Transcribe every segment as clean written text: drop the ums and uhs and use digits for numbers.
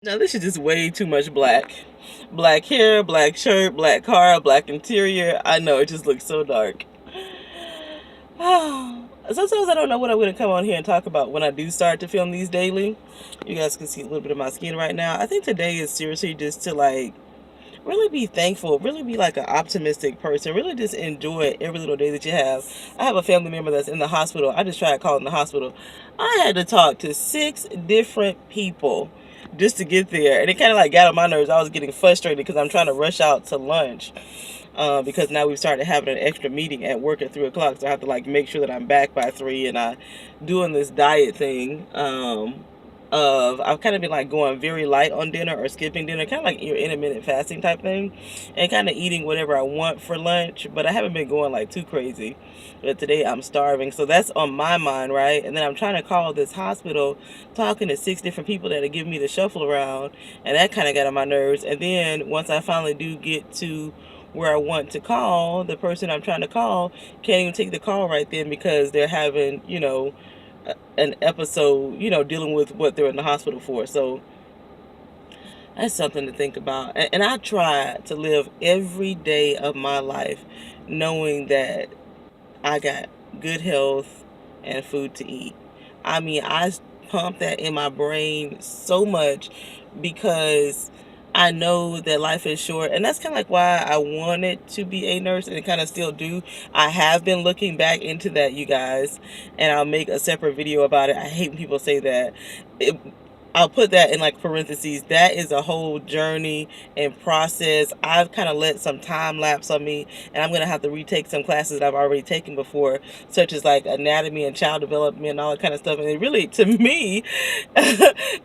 Now this is just way too much black. Black hair, black shirt, black car, black interior. I know, it just looks so dark. Sometimes I don't know what I'm going to come on here and talk about when I do start to film these daily. You guys can see a little bit of my skin right now. I think today is seriously just to like really be thankful, really be like an optimistic person, really just enjoy every little day that you have. I have a family member that's in the hospital. I just tried calling the hospital. I had to talk to 6 different people just to get there, and it kind of like got on my nerves. I was getting frustrated because I'm trying to rush out to lunch. Because now we've started having an extra meeting at work at 3 o'clock, so I have to like make sure that I'm back by 3, and I doing this diet thing. I've kind of been like going very light on dinner or skipping dinner, kind of like your intermittent fasting type thing, and kind of eating whatever I want for lunch. But I haven't been going like too crazy. But today I'm starving, so that's on my mind, right? And then I'm trying to call this hospital, talking to 6 different people that are giving me the shuffle around, and that kind of got on my nerves. And then once I finally do get to where I want to call, the person I'm trying to call can't even take the call right then because they're having, an episode, dealing with what they're in the hospital for. So that's something to think about. And I try to live every day of my life knowing that I got good health and food to eat. I mean, I pump that in my brain so much because I know that life is short. And that's kind of like why I wanted to be a nurse and kind of still do. I have been looking back into that, you guys, and I'll make a separate video about it. I hate when people say that. I'll put that in like parentheses. That is a whole journey and process. I've kind of let some time lapse on me, and I'm going to have to retake some classes that I've already taken before, such as like anatomy and child development and all that kind of stuff. And it really, to me,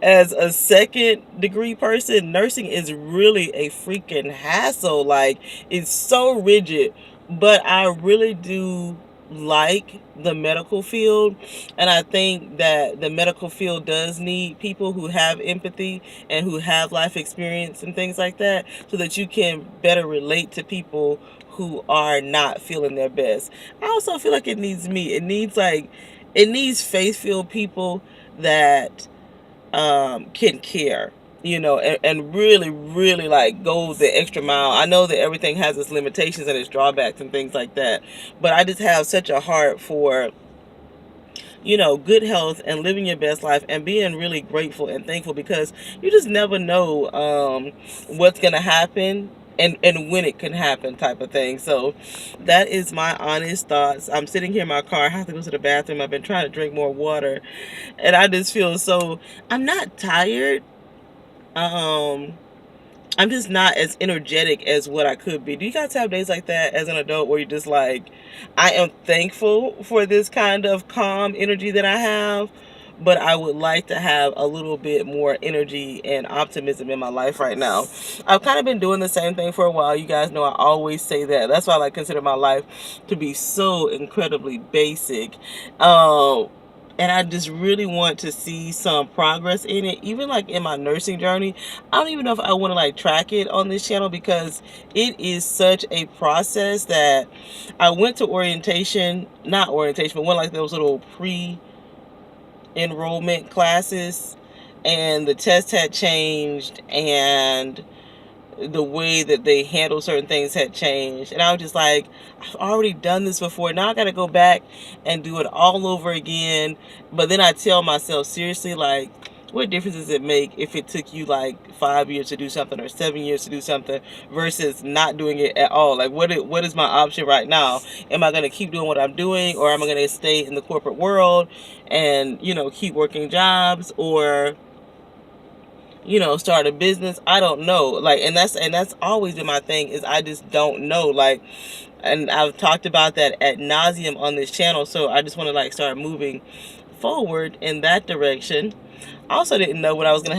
as a second degree person, nursing is really a freaking hassle. Like, it's so rigid, but I really do like the medical field, and I think that the medical field does need people who have empathy and who have life experience and things like that, so that you can better relate to people who are not feeling their best. I also feel like it needs me. It needs faith-filled people that can care, and really, really like go the extra mile. I know that everything has its limitations and its drawbacks and things like that, but I just have such a heart for, good health and living your best life and being really grateful and thankful, because you just never know what's going to happen and when it can happen, type of thing. So that is my honest thoughts. I'm sitting here in my car. I have to go to the bathroom. I've been trying to drink more water, and I just feel so, I'm not tired. Um, I'm just not as energetic as what I could be. Do you guys have days like that as an adult where you're just like, I am thankful for this kind of calm energy that I have, but I would like to have a little bit more energy and optimism in my life right now. I've kind of been doing the same thing for a while. You guys know I always say that. That's why I like consider my life to be so incredibly basic. And I just really want to see some progress in it, even like in my nursing journey. I don't even know if I want to like track it on this channel, because it is such a process that I went to orientation, not orientation, but one like those little pre-enrollment classes, and the test had changed, and the way that they handle certain things had changed, and I was just like, I've already done this before. Now I got to go back and do it all over again. But then I tell myself, seriously, like, what difference does it make if it took you like 5 years to do something or 7 years to do something versus not doing it at all? Like, what is my option right now? Am I going to keep doing what I'm doing, or am I going to stay in the corporate world and, keep working jobs, or start a business? I don't know. Like, and that's always been my thing, is I just don't know. Like, and I've talked about that ad nauseum on this channel, so I just want to like start moving forward in that direction. I also didn't know what I was gonna